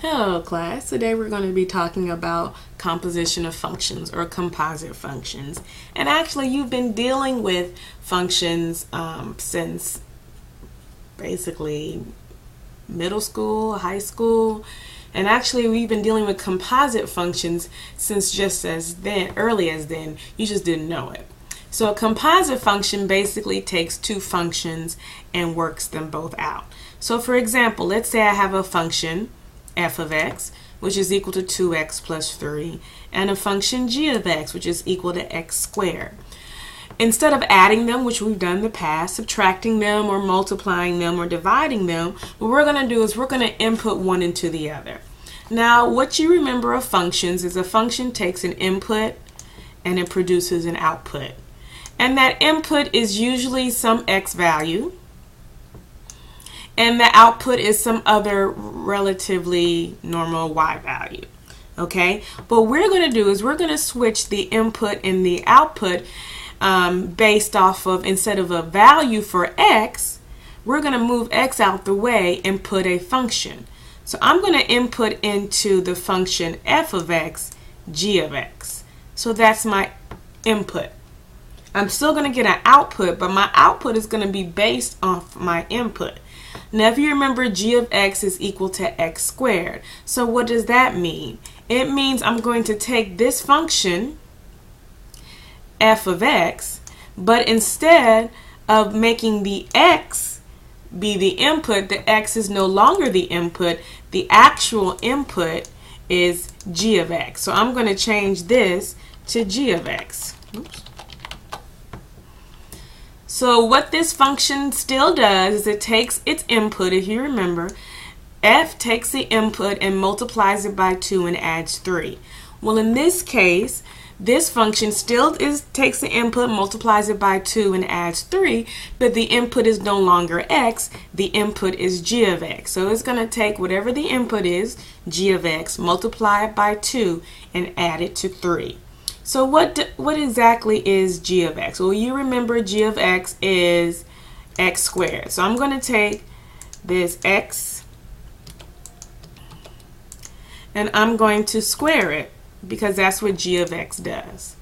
Hello class, today we're going to be talking about composition of functions or composite functions. And actually you've been dealing with functions since basically middle school, high school, and actually we've been dealing with composite functions since just as early as then, you just didn't know it. So a composite function basically takes two functions and works them both out. So for example, let's say I have a function f of x, which is equal to 2x plus 3, and a function g of x, which is equal to x squared. Instead of adding them, which we've done in the past, subtracting them or multiplying them or dividing them, what we're going to do is we're going to input one into the other. Now, what you remember of functions is a function takes an input and it produces an output. And that input is usually some x value, and the output is some other relatively normal y value. Okay, what we're going to do is we're going to switch the input and the output based off of, instead of a value for x, we're going to move x out the way and put a function. So I'm going to input into the function f of x, g of x. So that's my input. I'm still going to get an output, but my output is going to be based off my input. Now, if you remember, g of x is equal to x squared. So what does that mean? It means I'm going to take this function, f of x, but instead of making the x be the input, the x is no longer the input. The actual input is g of x. So I'm going to change this to g of x. Oops. So what this function still does is it takes its input. If you remember, f takes the input and multiplies it by 2 and adds 3. Well, in this case, this function still takes the input, multiplies it by 2 and adds 3, but the input is no longer x, the input is g of x. So it's going to take whatever the input is, g of x, multiply it by 2 and add it to 3. So what exactly is g of x? Well, you remember g of x is x squared. So I'm going to take this x and I'm going to square it because that's what g of x does.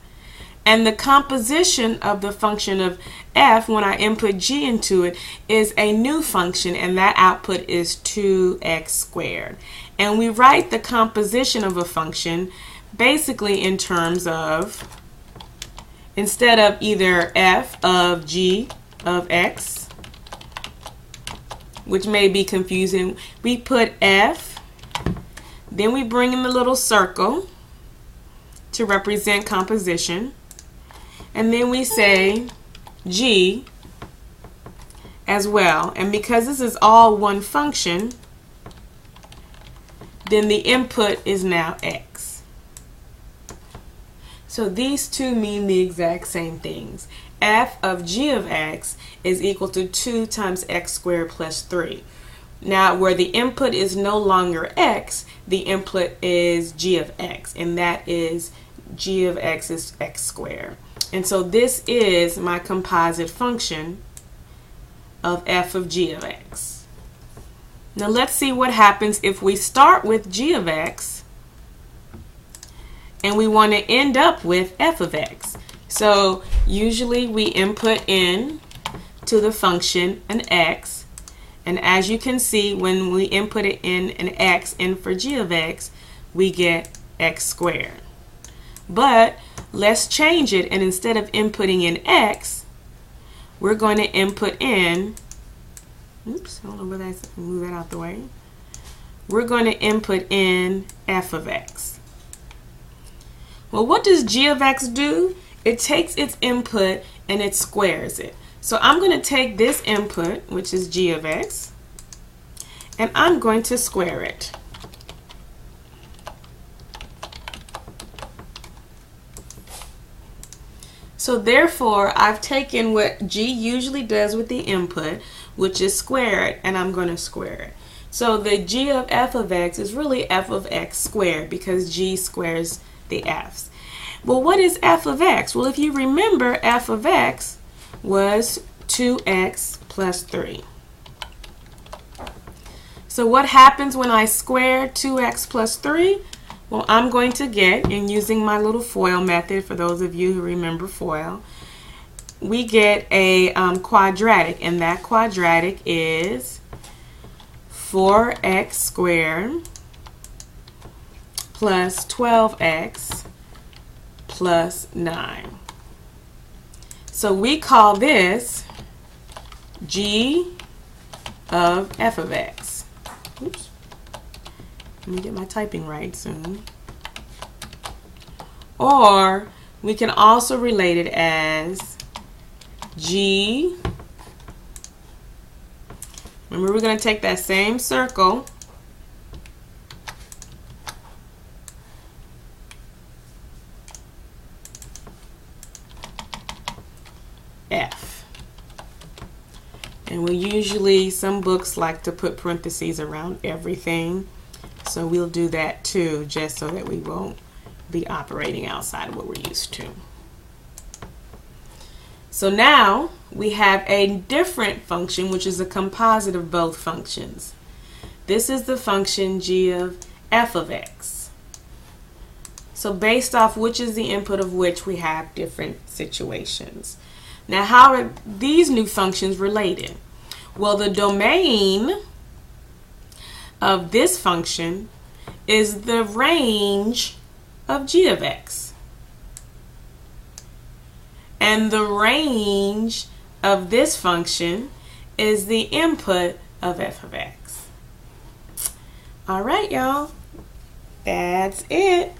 And the composition of the function of f, when I input g into it, is a new function, and that output is 2x squared. And we write the composition of a function basically in terms of, instead of either f of g of x, which may be confusing, we put f, then we bring in the little circle to represent composition, and then we say g as well. And because this is all one function, then the input is now x. So these two mean the exact same things. F of g of x is equal to 2 times x squared plus 3. Now, where the input is no longer x, the input is g of x, and that is g of x is x squared. And so this is my composite function of f of g of x. Now let's see what happens if we start with g of x and we want to end up with f of x. So usually we input in to the function an x, and as you can see, when we input it in an x in for g of x, we get x squared. But let's change it, and instead of inputting in x, we're going to input in, oops, I don't know where that's, move that out the way. We're going to input in f of x. Well, what does g of x do? It takes its input and it squares it. So I'm going to take this input, which is g of x, and I'm going to square it. So therefore, I've taken what g usually does with the input, which is square it, and I'm going to square it. So the g of f of x is really f of x squared because g squares the f's. Well, what is f of x? Well, if you remember, f of x was 2x plus 3. So what happens when I square 2x plus 3? Well, I'm going to get, and using my little FOIL method, for those of you who remember FOIL, we get a quadratic, and that quadratic is 4x squared plus 12x plus 9. So we call this g of f of x. Oops. Let me get my typing right soon. Or we can also relate it as g. Remember, we're going to take that same circle f. And we usually, some books like to put parentheses around everything. So we'll do that too, just so that we won't be operating outside of what we're used to. So now we have a different function, which is a composite of both functions. This is the function g of f of x. So based off which is the input of which, we have different situations. Now, how are these new functions related? Well, the domain of this function is the range of g of x. And the range of this function is the input of f of x. All right, y'all. That's it.